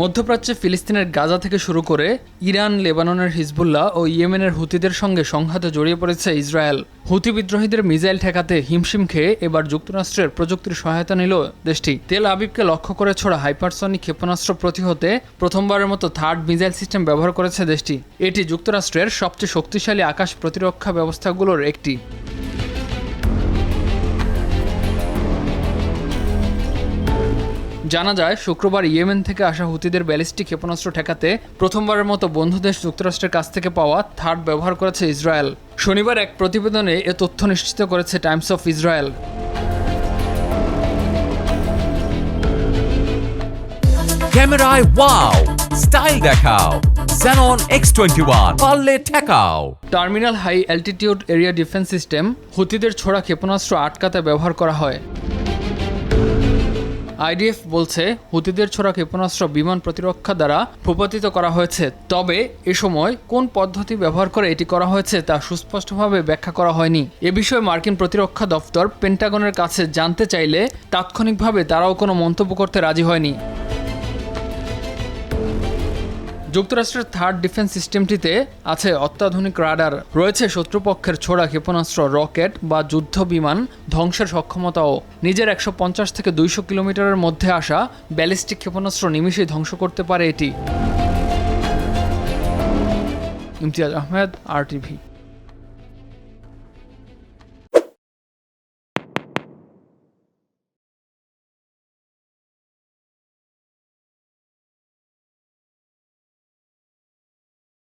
মধ্যপ্রাচ্যে ফিলিস্তিনের গাজা থেকে শুরু করে ইরান, লেবাননের হিজবুল্লাহ ও ইয়েমেনের হুতিদের সঙ্গে সংঘাতে জড়িয়ে পড়েছে ইসরায়েল। হুতি বিদ্রোহীদের মিসাইল ঠেকাতে হিমশিম খেয়ে এবার যুক্তরাষ্ট্রের প্রযুক্তির সহায়তা নিল দেশটি। তেল আবিবকে লক্ষ্য করে ছোড়া হাইপারসনিক ক্ষেপণাস্ত্র প্রতিহতে প্রথমবারের মতো থার্ড মিসাইল সিস্টেম ব্যবহার করেছে দেশটি। এটি যুক্তরাষ্ট্রের সবচেয়ে শক্তিশালী আকাশ প্রতিরক্ষা ব্যবস্থাগুলোর একটি। জানা যায়, শুক্রবার ইয়েমেন থেকে আসা হুতিদের ব্যালিস্টিক ক্ষেপণাস্ত্র ঠেকাতে প্রথমবারের মতো বন্ধু দেশ যুক্তরাষ্ট্রের কাছ থেকে পাওয়া থার্ড ব্যবহার করেছে ইসরায়েল। শনিবার এক প্রতিবেদনে এ তথ্য নিশ্চিত করেছে টাইমস অফ ইসরায়েল। ক্যামেরায় ওয়াও, স্টাইল দেখাও, Xenon X21 পারলে ঠেকাও। Terminal high altitude area defence system হুতিদের ছোড়া ক্ষেপণাস্ত্র আটকাতে ব্যবহার করা হয়। আইডিএফ বলছে, হুতিদের ছোড়া ক্ষেপণাস্ত্র বিমান প্রতিরক্ষা দ্বারা ভূপাতিত করা হয়েছে। তবে এ সময় কোন পদ্ধতি ব্যবহার করে এটি করা হয়েছে তা সুস্পষ্টভাবে ব্যাখ্যা করা হয়নি। এ বিষয়ে মার্কিন প্রতিরক্ষা দপ্তর পেন্টাগনের কাছে জানতে চাইলে তাৎক্ষণিকভাবে তারাও কোনো মন্তব্য করতে রাজি হয়নি। যুক্তরাষ্ট্রের থার্ড ডিফেন্স সিস্টেমটিতে আছে অত্যাধুনিক রাডার, রয়েছে শত্রুপক্ষের ছোড়া ক্ষেপণাস্ত্র, রকেট বা যুদ্ধ বিমান ধ্বংসের সক্ষমতাও। নিজের 150 থেকে 200 কিলোমিটারের মধ্যে আসা ব্যালিস্টিক ক্ষেপণাস্ত্র নিমিষেই ধ্বংস করতে পারে এটি। ইমতিয়াজ আহমেদ, RTV।